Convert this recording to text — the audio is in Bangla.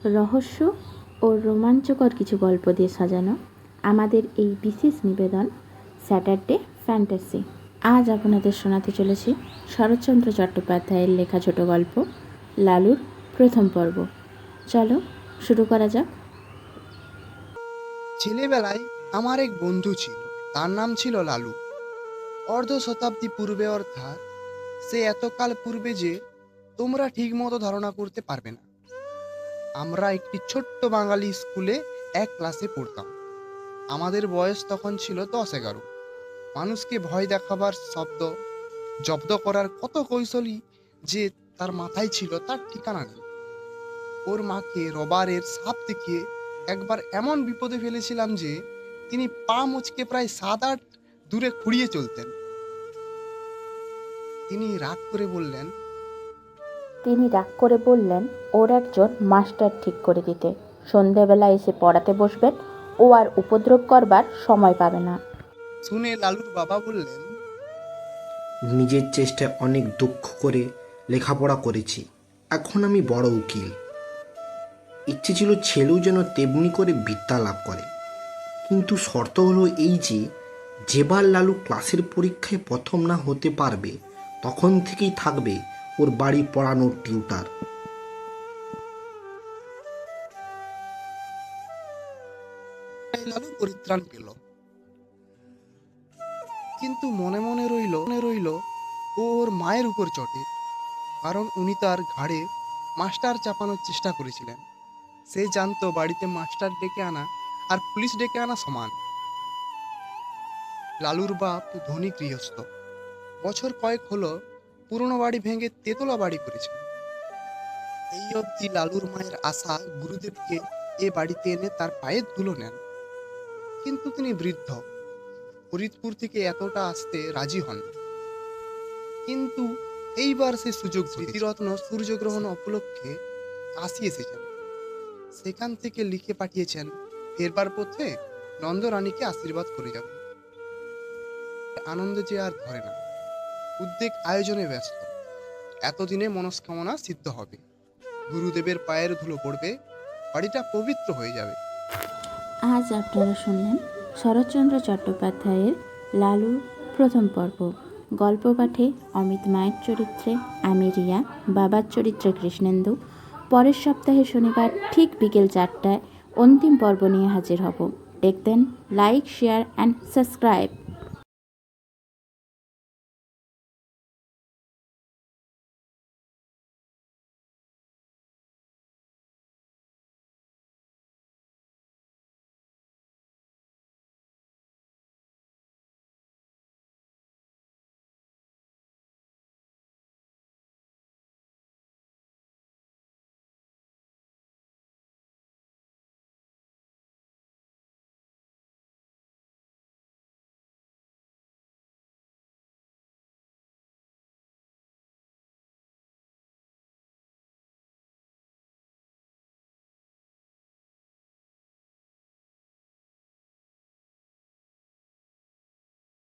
রহস্য ও রোমাঞ্চকর কিছু গল্প দিয়ে সাজানো আমাদের এই বিশেষ নিবেদন স্যাটারডে ফ্যান্টাসি। আজ আপনাদের শোনাতে চলেছি শরৎচন্দ্র চট্টোপাধ্যায়ের লেখা ছোট গল্প লালুর প্রথম পর্ব। চলো শুরু করা যাক। ছেলেবেলায় আমার এক বন্ধু ছিল, তার নাম ছিল লালু। অর্ধ শতাব্দী পূর্বে, অর্থাৎ সে এতকাল পূর্বে যে তোমরা ঠিক মতো ধারণা করতে পারবে না। আমরা একটি ছোট্ট বাঙালি স্কুলে এক ক্লাসে পড়তাম। আমাদের বয়স তখন ছিল 10-11। মানুষকে ভয় দেখাবার শব্দ জব্দ করার কত কৌশলী যে তার মাথায় ছিল তার ঠিকানা নেই। ওর মাকে রবারের সাপ দেখিয়ে একবার এমন বিপদে ফেলেছিলাম যে তিনি পা মুচকে প্রায় 7-8 দূরে খুঁড়িয়ে চলতেন। তিনি রাগ করে বললেন ওর একজন মাস্টার ঠিক করে দিতে। সন্ধেবেলা এসে পড়াতে বসবেন, ও আর উপদ্রব করবার সময় পাবে না। শুনে লালুর বাবা বললেন, নিজের চেষ্টায় অনেক দুঃখ করে লেখাপড়া করেছি, এখন আমি বড় উকিল। ইচ্ছে ছিল ছেলেও যেন তেমনি করে বিদ্যা লাভ করে, কিন্তু শর্ত হলো এই যে যেবার লালু ক্লাসের পরীক্ষায় প্রথম না হতে পারবে তখন থেকেই থাকবে ওর বাড়ি পড়ানোর টিউটার। লালু পরিত্রাণ পেল, কিন্তু মনে মনে রইল ও ওর মায়ের উপর চটে, কারণ উনি তার ঘাড়ে মাস্টার চাপানোর চেষ্টা করেছিলেন। সে জানতো বাড়িতে মাস্টার ডেকে আনা আর পুলিশ ডেকে আনা সমান। লালুর বাপ ধনী গৃহস্থ, বছর কয়েক হলো পুরনো বাড়ি ভেঙে তেতলা বাড়ি করেছেন। এই অবধি লালুর মায়ের আশা গুরুদেবকে এ বাড়িতে এনে তার পায়ের ধুলো নেন, কিন্তু তিনি বৃদ্ধ, ফরিদপুর থেকে এতটা আসতে রাজি হন না। কিন্তু এইবার সে সুযোগ, স্মৃতিরত্ন সূর্যগ্রহণ উপলক্ষে কাশি এসেছেন। সেখান থেকে লিখে পাঠিয়েছেন ফেরবার পথে নন্দরানীকে আশীর্বাদ করে যাবে। আনন্দ যে আর ধরে না, উদ্যোগ আয়োজনে ব্যস্ত। এতদিনে মনস্কামনা সিদ্ধ হবে, গুরুদেবের পায়ের ধুলো পড়বে, বাড়িটা পবিত্র হয়ে যাবে। আজ আপনারা শুনলেন শরৎচন্দ্র চট্টোপাধ্যায়ের লালু প্রথম পর্ব। গল্প পাঠে অমিত মায়ের চরিত্রে, আমি রিয়া বাবার চরিত্রে কৃষ্ণেন্দু। পরের সপ্তাহে শনিবার ঠিক বিকেল 4টায় অন্তিম পর্ব নিয়ে হাজির হব। দেখবেন, লাইক, শেয়ার অ্যান্ড সাবস্ক্রাইব।